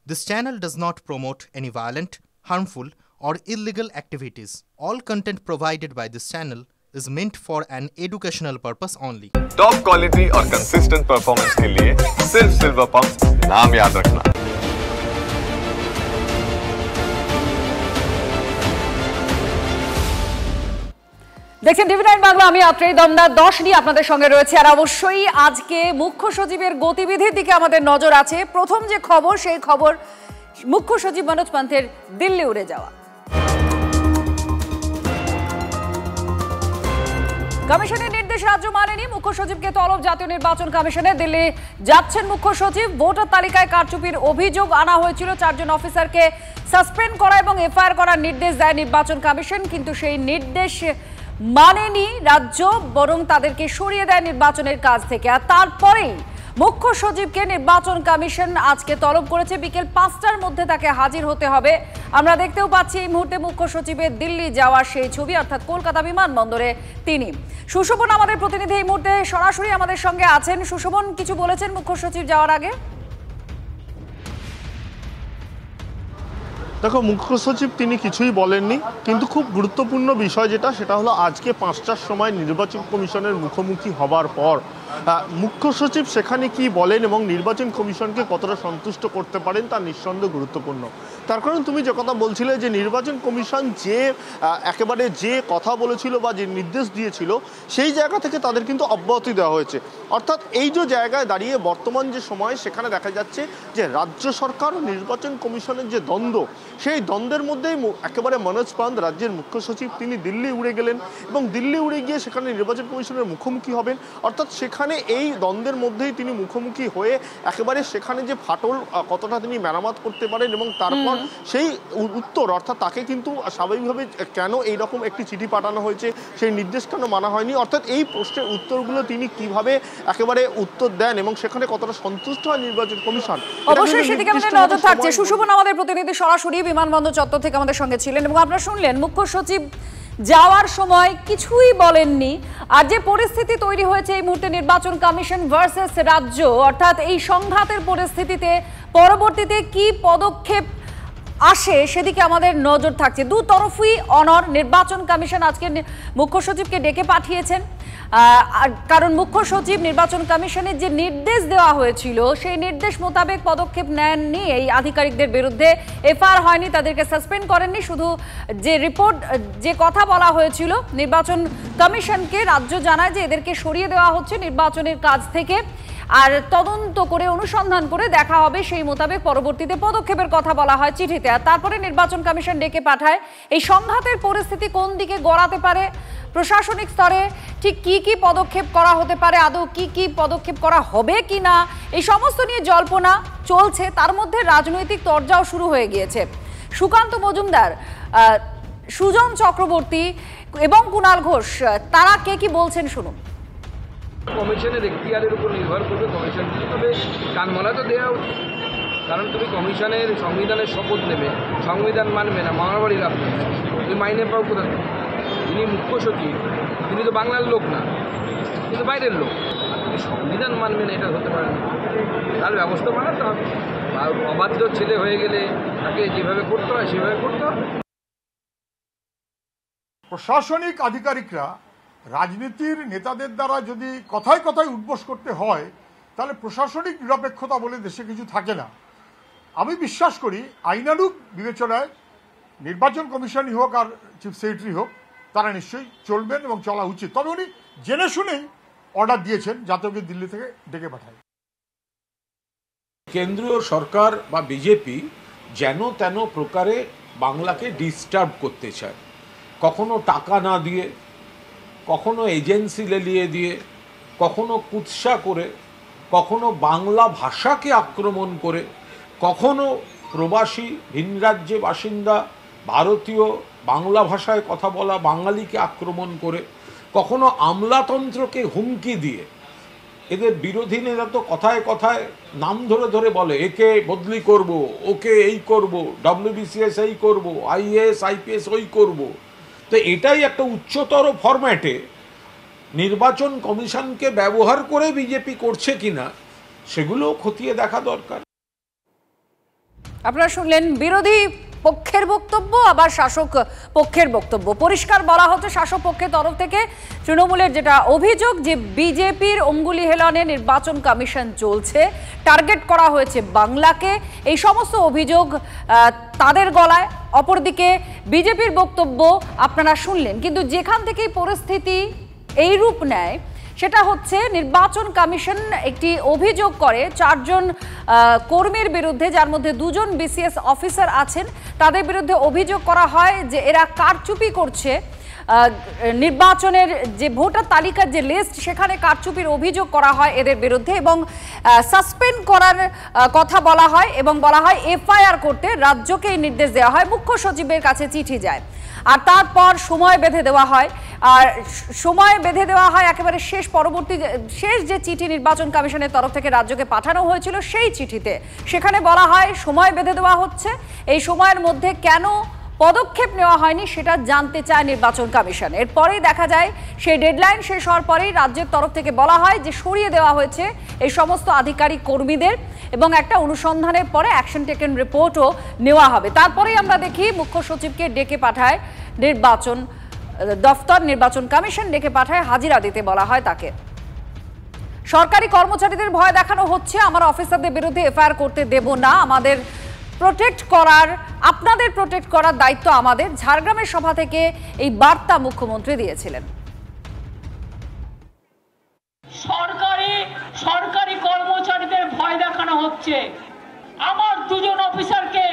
This channel does not promote any violent, harmful, or illegal activities. All content provided by this channel is meant for an educational purpose only. Top quality और consistent performance के लिए सिर्फ silver pump नाम याद रखना। দেখছেন টিভি9 বাংলা, আমি আত্রেই দমদার 10 নিয়ে আপনাদের সঙ্গে রয়েছে। আর অবশ্যই আজকে মুখ্য সচিবের গতিবিধির দিকে আমাদের নজর আছে। প্রথম যে খবর, সেই খবর মুখ্য সচিব মনোজ পান্থের দিল্লি উড়ে যাওয়া। কমিশনের নির্দেশ রাজ্য মানেনি, মুখ্য সচিবকে তলব জাতীয় নির্বাচন কমিশনে। দিল্লি যাচ্ছেন মুখ্য সচিব। ভোটার তালিকায় কারচুপির অভিযোগ আনা হয়েছিল, 4 জন অফিসারকে সাসপেন্ড করা এবং এফআইআর করার নির্দেশ দেয় নির্বাচন কমিশন, কিন্তু সেই নির্দেশ মানেনি রাজ্য, বরং তাদেরকে সরিয়ে দেয় নির্বাচনের কাজ থেকে। আর তারপরেই মুখ্য সচিবকে নির্বাচন কমিশন আজকে তলব করেছে, বিকেল 5টার মধ্যে তাকে হাজির হতে হবে। আমরা দেখতেও পাচ্ছি এই মুহূর্তে মুখ্য সচিবের দিল্লি যাওয়ার সেই ছবি, অর্থাৎ কলকাতা বিমানবন্দরে তিনি। সুশোভন আমাদের প্রতিনিধি এই মুহূর্তে সরাসরি আমাদের সঙ্গে আছেন। সুশোভন, কিছু বলেছেন মুখ্য সচিব যাওয়ার আগে? দেখো, মুখ্য সচিব তিনি কিছুই বলেননি, কিন্তু খুব গুরুত্বপূর্ণ বিষয় সেটা হলো আজকে 5টার সময় নির্বাচন কমিশনের মুখোমুখি হবার পর মুখ্য সচিব সেখানে কি বলেন এবং নির্বাচন কমিশনকে কতটা সন্তুষ্ট করতে পারেন তা নিঃসন্দেহে গুরুত্বপূর্ণ। তার কারণ তুমি যে কথা বলছিলে যে নির্বাচন কমিশন যে একেবারে যে কথা বলেছিল বা যে নির্দেশ দিয়েছিল, সেই জায়গা থেকে তাদের কিন্তু অব্যাহতি দেওয়া হয়েছে। অর্থাৎ এই যে জায়গায় দাঁড়িয়ে বর্তমান যে সময়, সেখানে দেখা যাচ্ছে যে রাজ্য সরকার ও নির্বাচন কমিশনের যে দ্বন্দ্ব, সেই দ্বন্দ্বের মধ্যেই একেবারে মনোজ পান্থ রাজ্যের মুখ্য সচিব তিনি দিল্লি উড়ে গেলেন এবং দিল্লি উড়ে গিয়ে সেখানে নির্বাচন কমিশনের মুখোমুখি হবেন। অর্থাৎ সেখানে এই দ্বন্দ্বের মধ্যেই তিনি মুখোমুখি হয়ে একেবারে সেখানে যে ফাটল কতটা তিনি মেরামত করতে পারেন এবং তারপর সেই উত্তর, অর্থাৎ তাকে কিন্তু স্বাভাবিকভাবে কেন এইরকম একটি চিঠি পাঠানো হয়েছে, সেই নির্দেশ কেন মানা হয়নি, অর্থাৎ এই প্রশ্নের উত্তরগুলো তিনি কিভাবে একেবারে উত্তর দেন এবং সেখানে কতটা সন্তুষ্ট হয় নির্বাচন কমিশন, অবশ্যই সেদিকে আমাদের নজর থাকছে। সুশোভন আমাদের প্রতিনিধি সরাসরি বিমানবন্দর চত্বর থেকে আমাদের সঙ্গে ছিলেন এবং আপনারা শুনলেন মুখ্য সচিব যাওয়ার সময় কিছুই বলেননি। আর যে পরিস্থিতি তৈরি হয়েছে এই মুহূর্তে নির্বাচন কমিশন ভার্সেস রাজ্য, অর্থাৎ এই সংঘাতের পরিস্থিতিতে পরবর্তীতে কি পদক্ষেপ আসে সেদিকে আমাদের নজর থাকছে। দু তরফই অনর। নির্বাচন কমিশন আজকে মুখ্য সচিবকে ডেকে পাঠিয়েছেন, কারণ মুখ্য সচিব নির্বাচন কমিশনের যে নির্দেশ দেওয়া হয়েছিল সেই নির্দেশ মোতাবেক পদক্ষেপ নেননি। এই আধিকারিকদের বিরুদ্ধে এফআইআর হয়নি, তাদেরকে সাসপেন্ড করেননি। শুধু যে রিপোর্ট, যে কথা বলা হয়েছিল, নির্বাচন কমিশনকে রাজ্য জানায় যে এদেরকে সরিয়ে দেওয়া হচ্ছে নির্বাচনের কাজ থেকে, আর তদন্ত করে অনুসন্ধান করে দেখা হবে, সেই মোতাবেক পরবর্তীতে পদক্ষেপের কথা বলা হয় চিঠিতে। আর তারপরে নির্বাচন কমিশন ডেকে পাঠায়। এই সংঘাতের পরিস্থিতি কোন দিকে গড়াতে পারে, প্রশাসনিক স্তরে ঠিক কি কি পদক্ষেপ করা হতে পারে, আদৌ কি কি পদক্ষেপ করা হবে কিনা, এই সমস্ত নিয়ে জল্পনা চলছে। তার মধ্যে রাজনৈতিক তরজাও শুরু হয়ে গিয়েছে। সুকান্ত মজুমদার, সুজন চক্রবর্তী এবং কুণাল ঘোষ, তারা কে কি বলছেন শুনুন। কমিশনের এখতিয়ারের উপর নির্ভর করবে কমিশন, তবে কানমলা তো দেওয়া উচিত। কারণ তুমি কমিশনের সংবিধানের শপথ নেবে, সংবিধান মানবে না, মামাবাড়ি লাভ নেবে, তুমি মাইনে পাও কোথা থেকে? যিনি মুখ্য সচিব তিনি তো বাংলার লোক না, কিন্তু বাইরের লোক। তুমি সংবিধান মানবে না, এটা হতে পারে না। তার ব্যবস্থা বানাতে হবে। আর অবাধ্য ছেলে হয়ে গেলে তাকে যেভাবে করতে হয় সেভাবে করতে হবে। প্রশাসনিক আধিকারিকরা রাজনীতির নেতাদের দ্বারা যদি কথায় কথায় উদ্বোস করতে হয়, তাহলে প্রশাসনিক নিরপেক্ষতা বলে দেশে কিছু থাকে না। আমি বিশ্বাস করি আইনানুগ বিবেচনায় নির্বাচন কমিশনই হোক আর চিফ সেক্রেটারি হোক, তারা নিশ্চয়ই চলবেন এবং চলা উচিত। তবে উনি জেনে শুনেই অর্ডার দিয়েছেন যাতে ওকে দিল্লি থেকে ডেকে পাঠায়। কেন্দ্রীয় সরকার বা বিজেপি যেন তেন প্রকারে বাংলাকে ডিস্টার্ব করতে চায়, কখনো টাকা না দিয়ে, কখনো এজেন্সি লেলিয়ে দিয়ে, কখনো কুৎসা করে, কখনো বাংলা ভাষাকে আক্রমণ করে, কখনো প্রবাসী ভিন রাজ্যে বাসিন্দা ভারতীয় বাংলা ভাষায় কথা বলা বাঙালিকে আক্রমণ করে, কখনো আমলাতন্ত্রকে হুমকি দিয়ে। এদের বিরোধী নেতা তো কথায় কথায় নাম ধরে ধরে বলে একে বদলি করব, ওকে এই করব, ডব্লিউবিসিএস এই করব, আইএএস আইপিএস ওই করব। তো এটাই একটা উচ্চতর ফরম্যাটে নির্বাচন কমিশনকে ব্যবহার করে বিজেপি করছে কিনা সেগুলো খতিয়ে দেখা দরকার। আপনারা শুনলেন বিরোধী পক্ষের বক্তব্য, আবার শাসক পক্ষের বক্তব্য। পরিষ্কার বলা হচ্ছে শাসক পক্ষের তরফ থেকে তৃণমূলের যেটা অভিযোগ যে বিজেপির অঙ্গুলি হেলনে নির্বাচন কমিশন চলছে, টার্গেট করা হয়েছে বাংলাকে, এই সমস্ত অভিযোগ তাদের গলায়। অপরদিকে বিজেপির বক্তব্য আপনারা শুনলেন, কিন্তু যেখান থেকেই পরিস্থিতি এই রূপ নেয় সেটা হচ্ছে নির্বাচন কমিশন একটি অভিযোগ করে 4 জন কর্মীর বিরুদ্ধে, যার মধ্যে 2 জন বিসিএস অফিসার আছেন। তাদের বিরুদ্ধে অভিযোগ করা হয় যে এরা কারচুপি করছে, নির্বাচনের যে ভোটার তালিকার যে লিস্ট সেখানে কারচুপির অভিযোগ করা হয় এদের বিরুদ্ধে, এবং সাসপেন্ড করার কথা বলা হয়, এবং বলা হয় এফআইআর করতে রাজ্যকে এই নির্দেশ দেওয়া হয়। মুখ্য সচিবের কাছে চিঠি যায়, আর তারপর সময় বেঁধে দেওয়া হয়। আর সময় বেঁধে দেওয়া হয় একেবারে শেষ যে চিঠি নির্বাচন কমিশনের তরফ থেকে রাজ্যকে পাঠানো হয়েছিল সেই চিঠিতে। সেখানে বলা হয় সময় বেঁধে দেওয়া হচ্ছে, এই সময়ের মধ্যে কেন পদক্ষেপ নেওয়া হয়নি সেটা জানতে চায় নির্বাচন কমিশন। এরপরেই দেখা যায় সেই ডেডলাইন শেষ হওয়ার পরেই রাজ্যের তরফ থেকে বলা হয় যে সরিয়ে দেওয়া হয়েছে এই সমস্ত আধিকারিক কর্মীদের, এবং একটা অনুসন্ধানের পরে অ্যাকশন টেকেন রিপোর্টও নেওয়া হবে। তারপরেই আমরা দেখি মুখ্য সচিবকে ডেকে পাঠায় নির্বাচন দফতর, নির্বাচন কমিশন ডেকে পাঠায়, হাজিরা দিতে বলা হয় তাকে। সরকারি কর্মচারীদের ভয় দেখানো হচ্ছে, আমরা অফিসারদের বিরুদ্ধে এফআইআর করতে দেব না, আমাদের আপনাদের প্রোটেক্ট করার দায়িত্ব আমাদের। ঝাড়গ্রামের সভা থেকে এই বার্তা মুখ্যমন্ত্রী দিয়েছিলেন। সরকারি কর্মচারীদের ভয় দেখানো হচ্ছে। আমার 2 জন অফিসারকে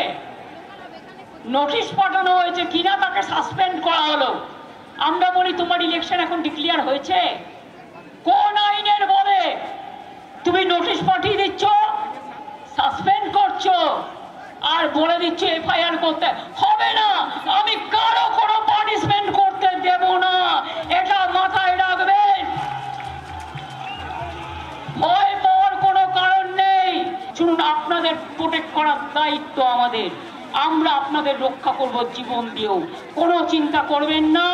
নোটিশ পাঠানো হয়েছে কিনা তাকে সাসপেন্ড করা হলো। আমরা বলি তোমার ইলেকশন এখন ডিক্লেয়ার হয়েছে, কোন আইনের বলে তুমি নোটিশ পাঠিয়ে দিচ্ছ, সাসপেন্ড করছো, আর বলে দিচ্ছ এফআইআর করতে হবে না। আমি কারো কোনো পানিশমেন্ট করতে দেব না, এটা মাথায় রাখবেন। ভয় পাওয়ার কোনো কারণ নেই। শুনুন, আপনাদের প্রোটেক্ট করার দায়িত্ব আমাদের, আমরা আপনাদের রক্ষা করব জীবন দিয়েও। কোনো চিন্তা করবেন না,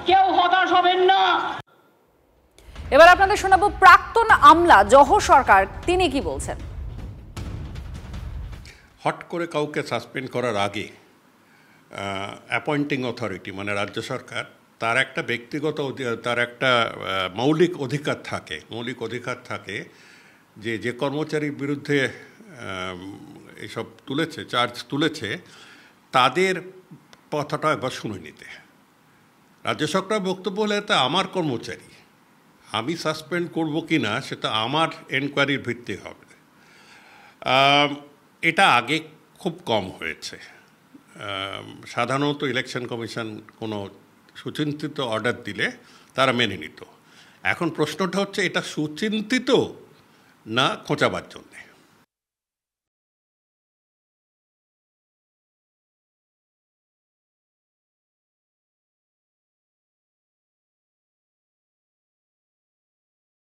কেউ হতাশ হবেন না। এবার আপনাদের শোনাবো প্রাক্তন আমলা জহর সরকার, তিনি কি বলছেন। হট করে কাউকে সাসপেন্ড করার আগে অ্যাপয়েন্টিং অথরিটি মানে রাজ্য সরকার, তার একটা ব্যক্তিগত তার একটা মৌলিক অধিকার থাকে যে কর্মচারীর বিরুদ্ধে এসব চার্জ তুলেছে তাদের কথাটা একবার শুনে নিতে। রাজ্য সরকার বক্তব্য হলে তা আমার কর্মচারী, আমি সাসপেন্ড করব কি না সেটা আমার এনকোয়ারির ভিত্তি হবে। এটা আগে খুব কম হয়েছে। সাধারণত ইলেকশন কমিশন কোনো সুচিন্তিত অর্ডার দিলে তারা মেনে নিত। এখন প্রশ্নটা হচ্ছে এটা সুচিন্তিত না খোঁচাবার জন্যে।